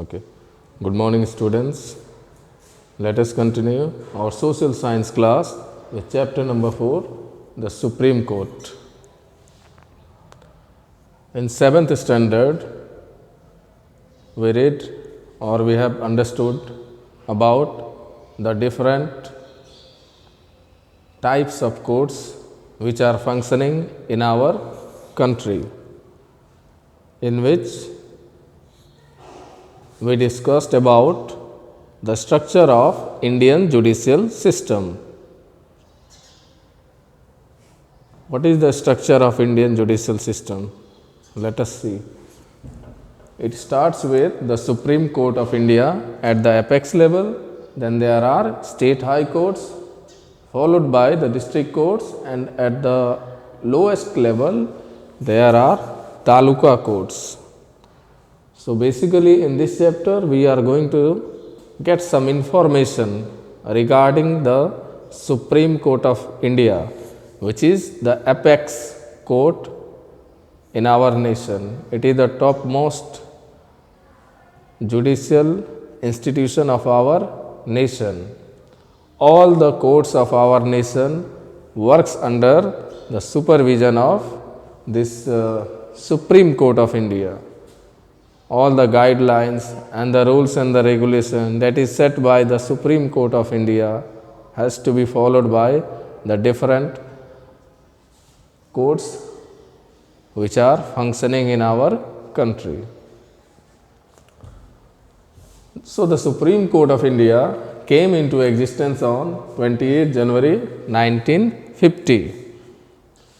Okay. Good morning, students. Let us continue our social science class with chapter number 4, the Supreme Court. In 7th standard, we read or we have understood about the different types of courts which are functioning in our country, in which we discussed about the structure of Indian judicial system. What is the structure of Indian judicial system? Let us see. It starts with the Supreme Court of India at the apex level, then there are state high courts, followed by the district courts, and at the lowest level there are taluka courts. So basically in this chapter we are going to get some information regarding the Supreme Court of India, which is the apex court in our nation. It is the topmost judicial institution of our nation. All the courts of our nation works under the supervision of this Supreme Court of India. All the guidelines and the rules and the regulation that is set by the Supreme Court of India has to be followed by the different courts which are functioning in our country. So the Supreme Court of India came into existence on 28 January 1950.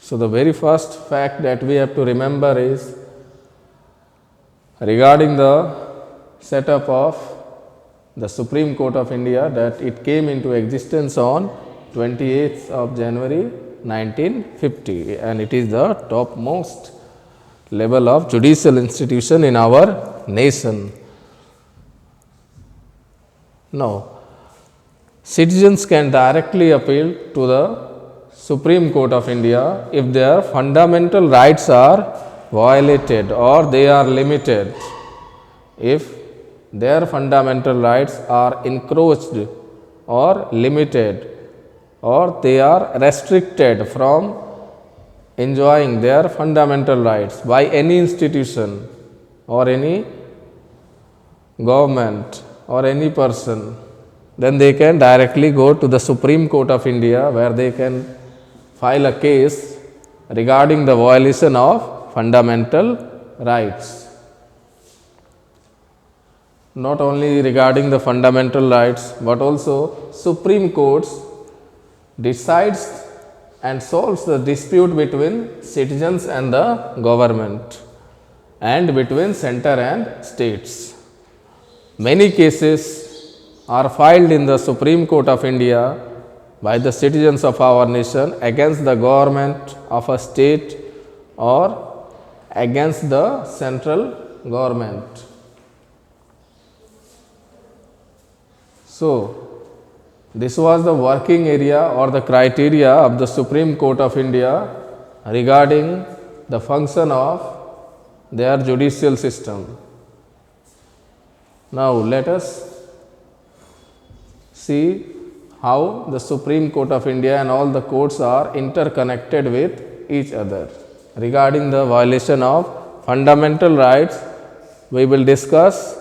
So the very first fact that we have to remember is regarding the setup of the Supreme Court of India, that it came into existence on 28th of January 1950, and it is the topmost level of judicial institution in our nation. Now, citizens can directly appeal to the Supreme Court of India if their fundamental rights are violated or they are limited. If their fundamental rights are encroached or limited, or they are restricted from enjoying their fundamental rights by any institution or any government or any person, then they can directly go to the Supreme Court of India, where they can file a case regarding the violation of fundamental rights. Not only regarding the fundamental rights, but also Supreme Courts decides and solves the dispute between citizens and the government and between center and states. Many cases are filed in the Supreme Court of India by the citizens of our nation against the government of a state or against the central government. So, this was the working area or the criteria of the Supreme Court of India regarding the function of their judicial system. Now, let us see how the Supreme Court of India and all the courts are interconnected with each other. Regarding the violation of fundamental rights, we will discuss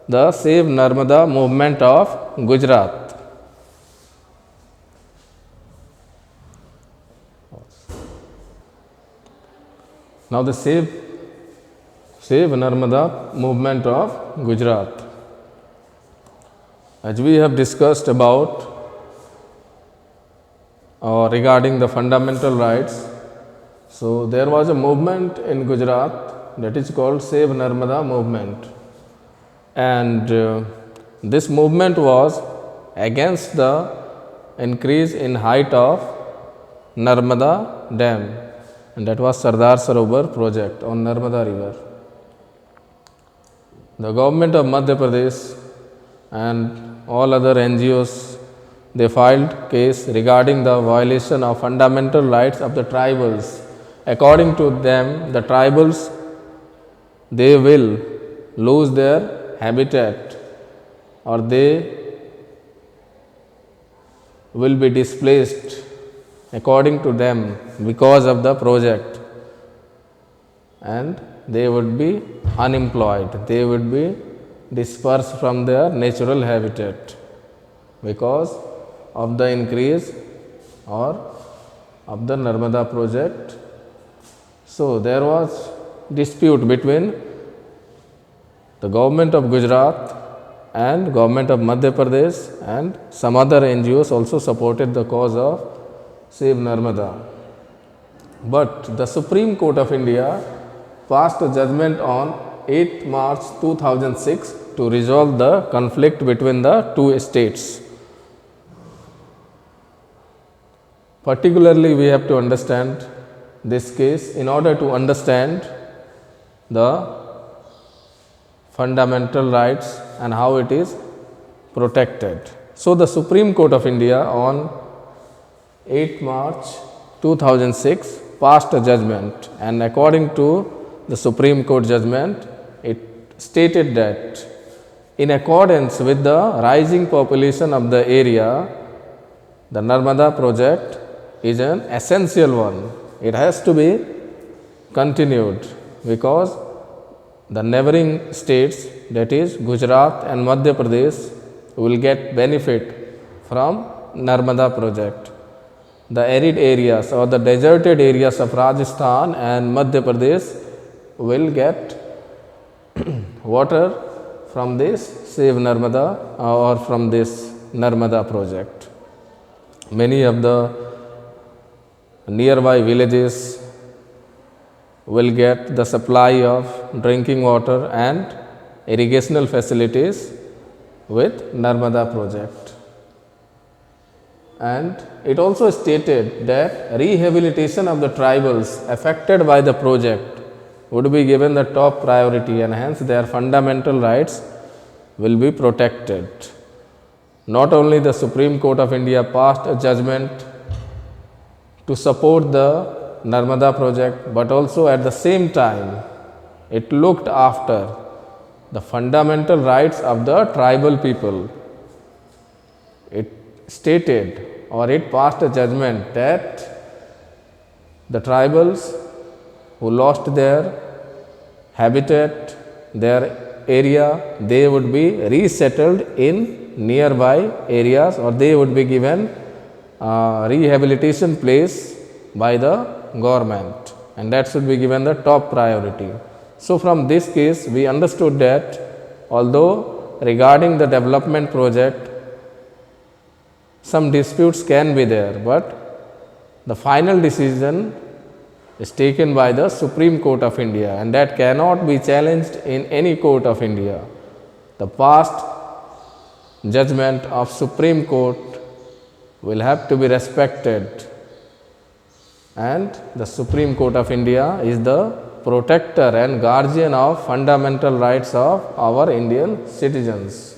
the Save Narmada movement of Gujarat. Now the Save Narmada movement of Gujarat. As we have discussed about regarding the fundamental rights, so there was a movement in Gujarat that is called Save Narmada movement, and this movement was against the increase in height of Narmada Dam, and that was Sardar Sarovar project on Narmada river. The government of Madhya Pradesh and all other NGOs, they filed case regarding the violation of fundamental rights of the tribals. According to them, the tribals, they will lose their habitat or they will be displaced according to them because of the project, and they would be unemployed, they would be dispersed from their natural habitat because of the increase or of the Narmada project. So, there was dispute between the government of Gujarat and government of Madhya Pradesh, and some other NGOs also supported the cause of Save Narmada. But the Supreme Court of India passed a judgment on 8 March 2006 to resolve the conflict between the two states. Particularly, we have to understand this case in order to understand the fundamental rights and how it is protected. So, the Supreme Court of India on 8 March 2006 passed a judgment, and according to the Supreme Court judgment, it stated that in accordance with the rising population of the area, the Narmada project is an essential one. It has to be continued because the neighboring states, that is Gujarat and Madhya Pradesh, will get benefit from Narmada project. The arid areas or the deserted areas of Rajasthan and Madhya Pradesh will get water from this Save Narmada or from this Narmada project. Many of the nearby villages will get the supply of drinking water and irrigational facilities with Narmada project. And it also stated that rehabilitation of the tribals affected by the project would be given the top priority, and hence their fundamental rights will be protected. Not only the Supreme Court of India passed a judgment to support the Narmada project, but also at the same time it looked after the fundamental rights of the tribal people. It stated or it passed a judgment that the tribals who lost their habitat, their area, they would be resettled in nearby areas, or they would be given rehabilitation place by the government, and that should be given the top priority. So, from this case we understood that although regarding the development project some disputes can be there, but the final decision is taken by the Supreme Court of India, and that cannot be challenged in any court of India. The past judgment of Supreme Court will have to be respected, and the Supreme Court of India is the protector and guardian of fundamental rights of our Indian citizens.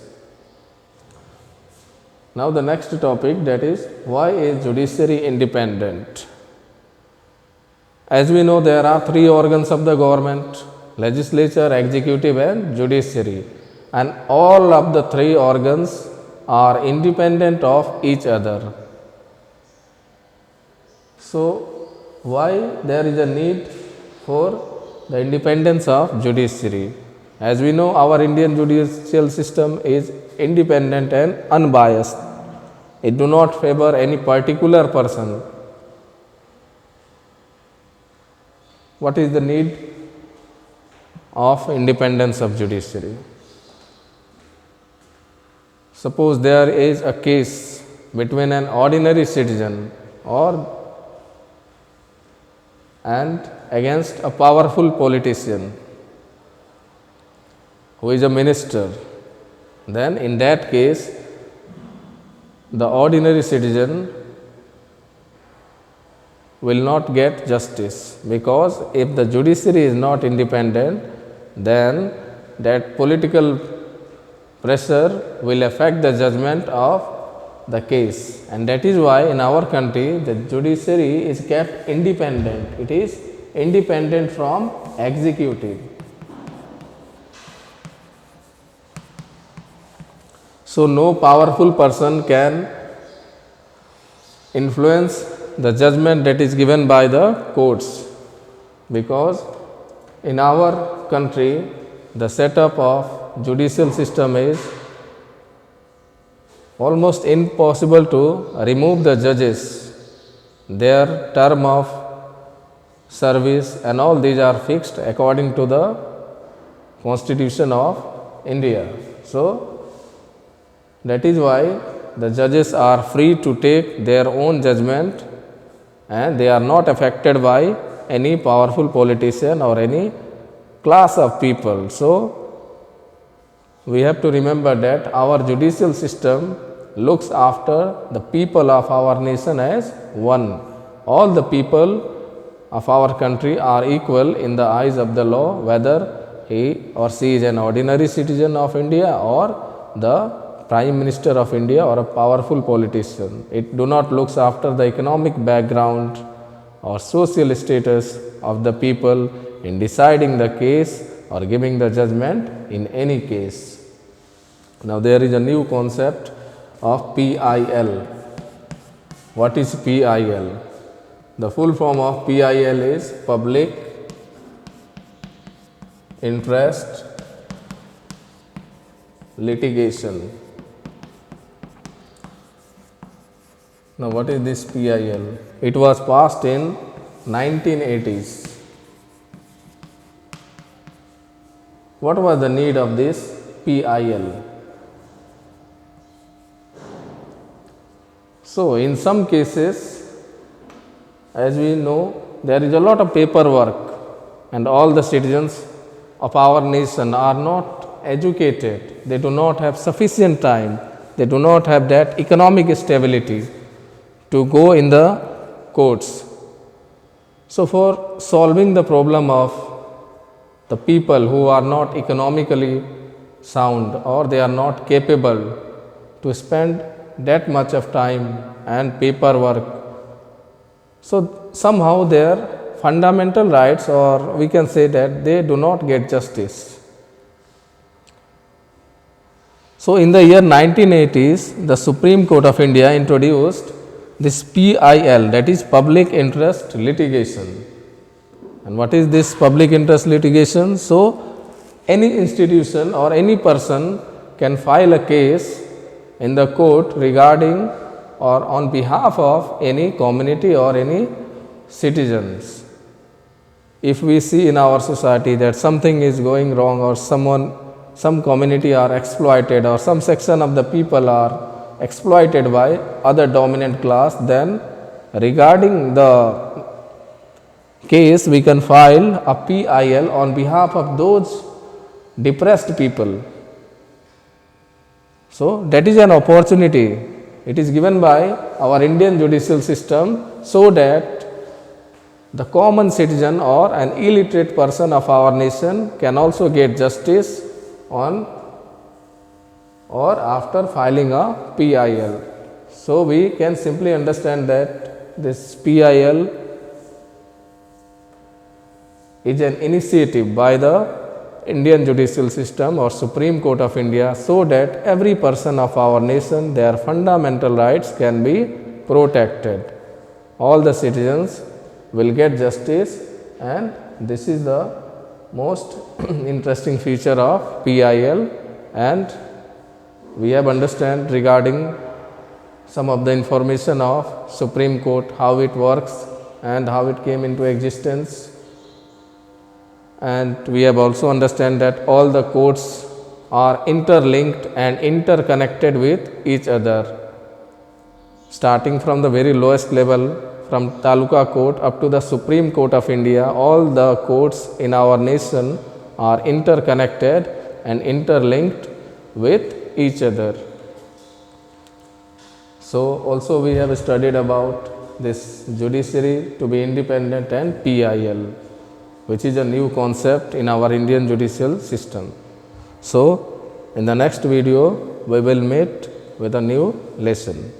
Now, the next topic, that is, why is judiciary independent? As we know, there are three organs of the government: legislature, executive and judiciary, and all of the three organs are independent of each other. So, why there is a need for the independence of judiciary? As we know, our Indian judicial system is independent and unbiased. It do not favor any particular person. What is the need of independence of judiciary? Suppose there is a case between an ordinary citizen and against a powerful politician who is a minister, then in that case the ordinary citizen will not get justice, because if the judiciary is not independent, then that political pressure will affect the judgment of the case, and that is why in our country the judiciary is kept independent. It is independent from executive. So no powerful person can influence the judgment that is given by the courts, because in our country the setup of judicial system is almost impossible to remove the judges. Their term of service and all these are fixed according to the Constitution of India. So that is why the judges are free to take their own judgment and they are not affected by any powerful politician or any class of people. So we have to remember that our judicial system looks after the people of our nation as one. All the people of our country are equal in the eyes of the law, whether he or she is an ordinary citizen of India or the Prime Minister of India or a powerful politician. It do not looks after the economic background or social status of the people in deciding the case or giving the judgment in any case. Now there is a new concept of PIL. What is PIL? The full form of PIL is Public Interest Litigation. Now what is this PIL? It was passed in 1980s. What was the need of this PIL? So in some cases, as we know, there is a lot of paperwork and all the citizens of our nation are not educated. They do not have sufficient time. They do not have that economic stability to go in the courts. So for solving the problem of the people who are not economically sound or they are not capable to spend that much of time and paperwork, so somehow their fundamental rights, or we can say that they do not get justice. So in the year 1980s, the Supreme Court of India introduced this PIL, that is Public Interest Litigation. And what is this public interest litigation? So any institution or any person can file a case in the court regarding or on behalf of any community or any citizens. If we see in our society that something is going wrong or some community are exploited or some section of the people are exploited by other dominant class, then regarding the case we can file a PIL on behalf of those depressed people. So that is an opportunity. It is given by our Indian judicial system so that the common citizen or an illiterate person of our nation can also get justice on or after filing a PIL. So we can simply understand that this PIL is an initiative by the Indian judicial system or Supreme Court of India so that every person of our nation, their fundamental rights can be protected. All the citizens will get justice, and this is the most interesting feature of PIL, and we have understand regarding some of the information of Supreme Court, how it works and how it came into existence. And we have also understand that all the courts are interlinked and interconnected with each other, starting from the very lowest level, from Taluka Court up to the Supreme Court of India. All the courts in our nation are interconnected and interlinked with each other. So also we have studied about this judiciary to be independent and PIL, which is a new concept in our Indian judicial system. So in the next video we will meet with a new lesson.